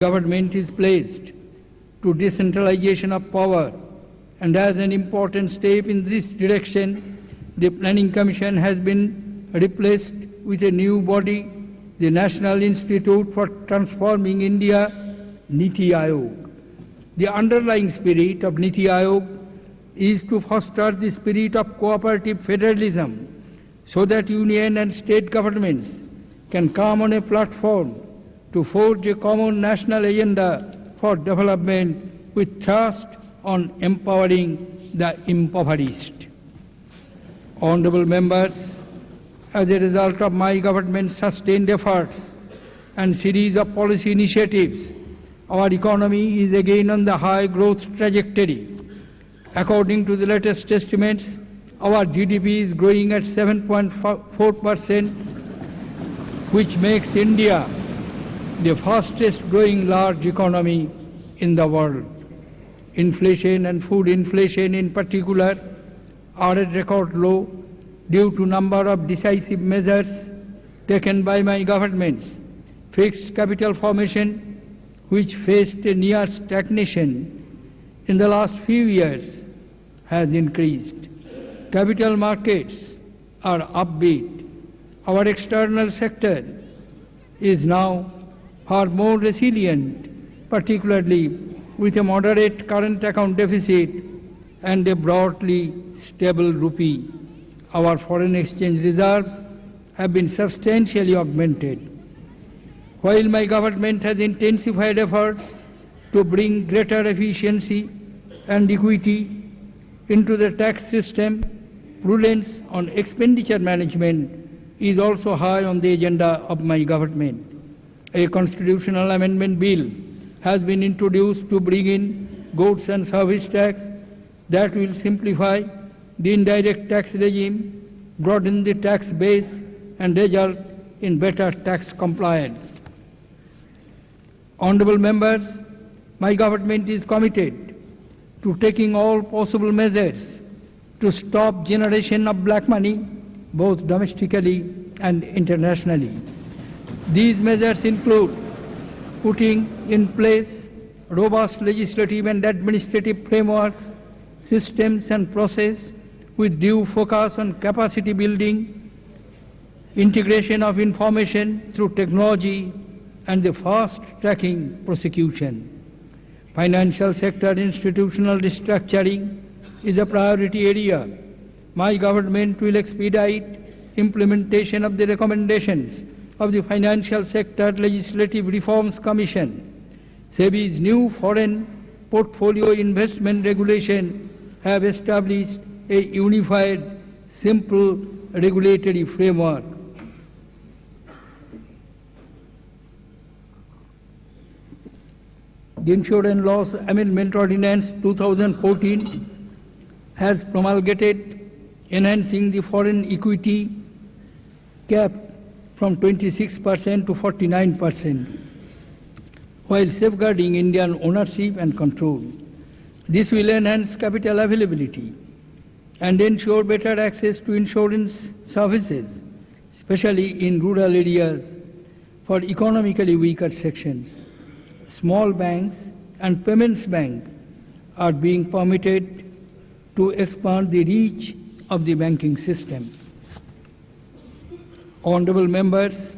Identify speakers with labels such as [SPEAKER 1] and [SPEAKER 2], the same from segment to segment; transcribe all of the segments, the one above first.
[SPEAKER 1] Government is placed to decentralization of power, and as an important step in this direction, the Planning Commission has been replaced with a new body, the National Institute for Transforming India, Niti Aayog. The underlying spirit of Niti Aayog is to foster the spirit of cooperative federalism so that union and state governments can come on a platform to forge a common national agenda for development with thrust on empowering the impoverished. Honorable members, as a result of my government's sustained efforts and series of policy initiatives, our economy is again on the high growth trajectory. According to the latest estimates, our GDP is growing at 7.4%, which makes India the fastest growing large economy in the world. Inflation and food inflation in particular are at record low due to number of decisive measures taken by my governments. Fixed capital formation, which faced a near stagnation in the last few years, has increased. Capital markets are upbeat. Our external sector is now far more resilient, particularly with a moderate current account deficit and a broadly stable rupee. Our foreign exchange reserves have been substantially augmented. While my government has intensified efforts to bring greater efficiency and equity into the tax system, prudence on expenditure management is also high on the agenda of my government. A constitutional amendment bill has been introduced to bring in goods and service tax that will simplify the indirect tax regime, broaden the tax base, and result in better tax compliance. Honorable members, my government is committed to taking all possible measures to stop generation of black money, both domestically and internationally. These measures include putting in place robust legislative and administrative frameworks, systems and process with due focus on capacity building, integration of information through technology, and the fast-tracking prosecution. Financial sector institutional restructuring is a priority area. My government will expedite implementation of the recommendations of the Financial Sector Legislative Reforms Commission. SEBI's new foreign portfolio investment regulation have established a unified, simple regulatory framework. The Insurance Laws Amendment Ordinance 2014 has promulgated enhancing the foreign equity cap from 26% to 49%, while safeguarding Indian ownership and control. This will enhance capital availability and ensure better access to insurance services, especially in rural areas for economically weaker sections. Small banks and payments banks are being permitted to expand the reach of the banking system. Honorable members,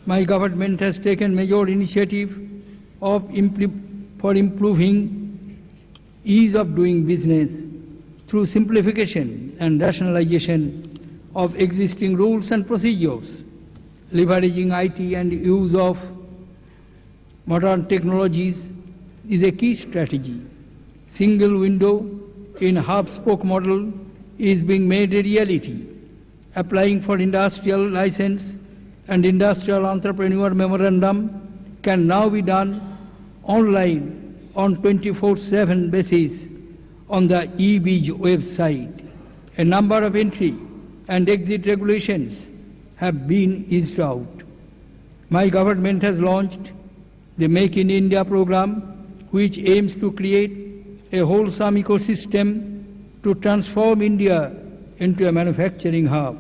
[SPEAKER 1] my government has taken major initiative for improving ease of doing business through simplification and rationalization of existing rules and procedures. Leveraging IT and use of modern technologies is a key strategy. Single window in hub-spoke model is being made a reality. Applying for industrial license and industrial entrepreneur memorandum can now be done online on 24/7 basis on the eBeach website. A number of entry and exit regulations have been eased out. My government has launched the Make in India program, which aims to create a wholesome ecosystem to transform India into a manufacturing hub.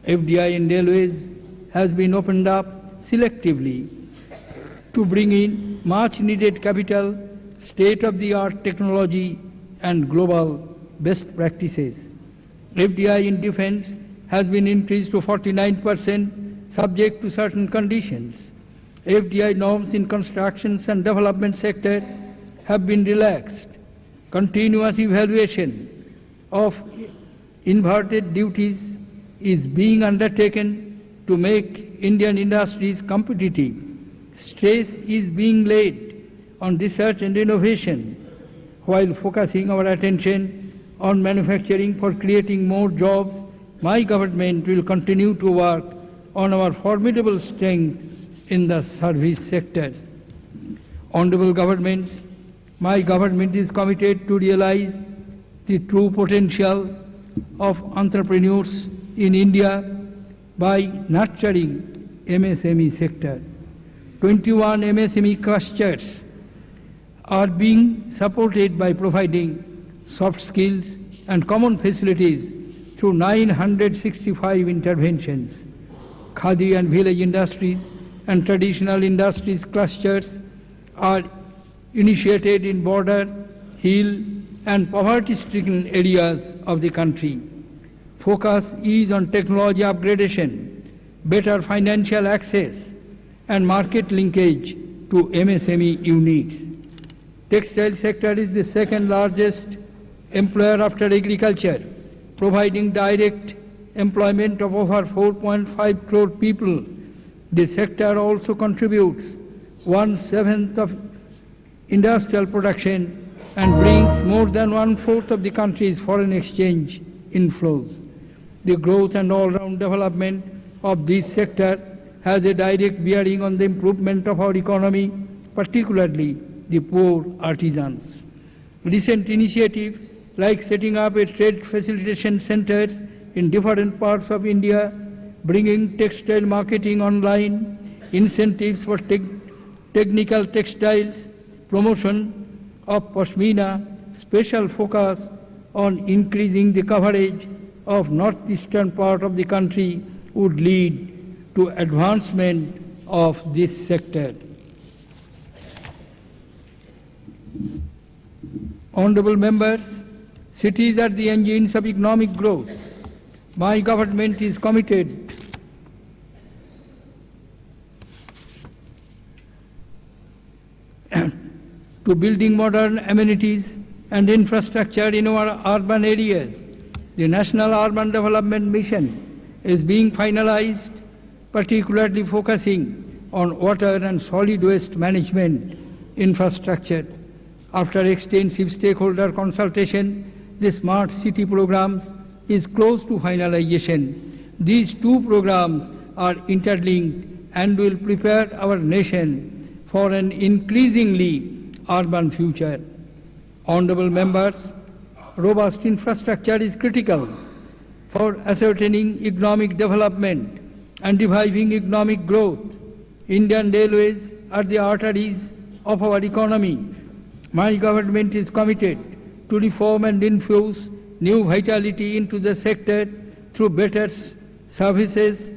[SPEAKER 1] FDI in railways has been opened up selectively to bring in much-needed capital, state-of-the-art technology, and global best practices. FDI in defense has been increased to 49%, subject to certain conditions. FDI norms in constructions and development sector have been relaxed. Continuous evaluation of inverted duties is being undertaken to make Indian industries competitive. Stress is being laid on research and innovation while focusing our attention on manufacturing for creating more jobs. My government will continue to work on our formidable strength in the service sectors. Honorable governments, my government is committed to realize the true potential of entrepreneurs in India by nurturing MSME sector. 21 MSME clusters are being supported by providing soft skills and common facilities through 965 interventions. Khadi and village industries and traditional industries clusters are initiated in border, hill and poverty-stricken areas of the country. Focus is on technology upgradation, better financial access and market linkage to MSME units. Textile sector is the second largest employer after agriculture, providing direct employment of over 4.5 crore people. The sector also contributes 1/7 of industrial production and brings more than 1/4 of the country's foreign exchange inflows. The growth and all-round development of this sector has a direct bearing on the improvement of our economy, particularly the poor artisans. Recent initiatives like setting up a trade facilitation centers in different parts of India, bringing textile marketing online, incentives for technical textiles, promotion of Pashmina, special focus on increasing the coverage of northeastern part of the country would lead to advancement of this sector. Honorable members, cities are the engines of economic growth. My government is committed to building modern amenities and infrastructure in our urban areas. The National Urban Development Mission is being finalized, particularly focusing on water and solid waste management infrastructure. After extensive stakeholder consultation, the Smart City programs is close to finalization. These two programs are interlinked and will prepare our nation for an increasingly urban future. Honorable members, robust infrastructure is critical for ascertaining economic development and reviving economic growth. Indian railways are the arteries of our economy. My government is committed to reform and infuse new vitality into the sector through better services,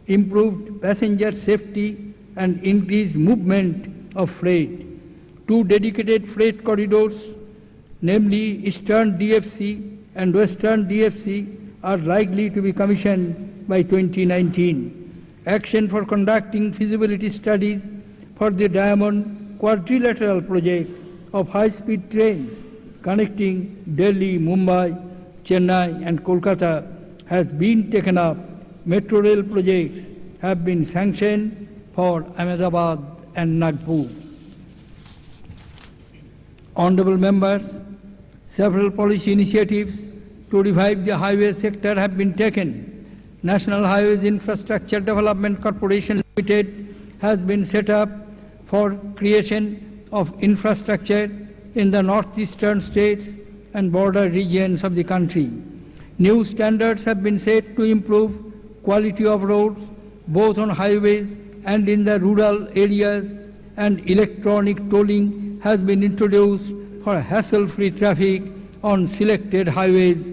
[SPEAKER 1] improved passenger safety and increased movement of freight. Two dedicated freight corridors, namely Eastern DFC and Western DFC, are likely to be commissioned by 2019. Action for conducting feasibility studies for the Diamond Quadrilateral project of high-speed trains connecting Delhi, Mumbai, Chennai and Kolkata has been taken up. Metro rail projects have been sanctioned for Ahmedabad and Nagpur. Honorable members, several policy initiatives to revive the highway sector have been taken. National Highways Infrastructure Development Corporation Limited has been set up for creation of infrastructure in the northeastern states and border regions of the country. New standards have been set to improve quality of roads both on highways and in the rural areas, and electronic tolling has been introduced for hassle-free traffic on selected highways.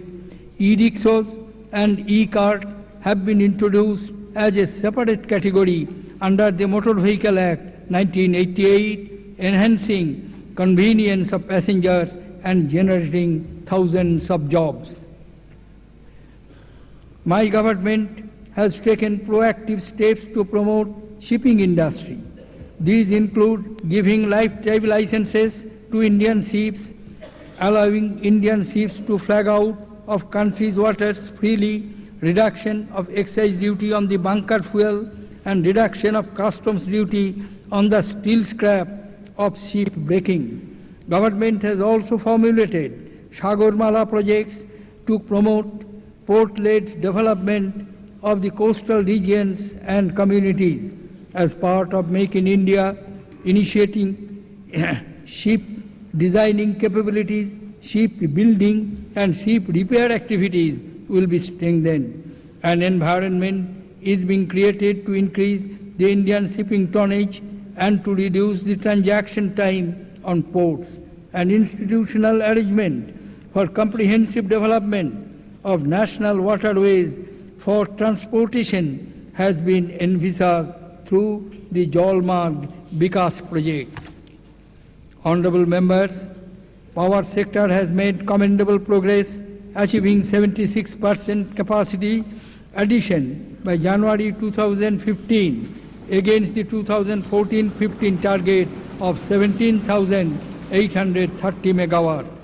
[SPEAKER 1] E-rickshaws and e-cart have been introduced as a separate category under the Motor Vehicle Act 1988, enhancing convenience of passengers and generating thousands of jobs. My government has taken proactive steps to promote shipping industry. These include giving lifetime licenses to Indian ships, allowing Indian ships to flag out of countries' waters freely, reduction of excise duty on the bunker fuel, and reduction of customs duty on the steel scrap of ship breaking. Government has also formulated Sagarmala projects to promote port-led development of the coastal regions and communities as part of Make in India, initiating ship designing capabilities, ship building and ship repair activities will be strengthened. An environment is being created to increase the Indian shipping tonnage and to reduce the transaction time on ports. An institutional arrangement for comprehensive development of national waterways for transportation has been envisaged through the Jalmarg Vikas project. Honorable members, power sector has made commendable progress, achieving 76% capacity addition by January 2015 against the 2014-15 target of 17,830 megawatts.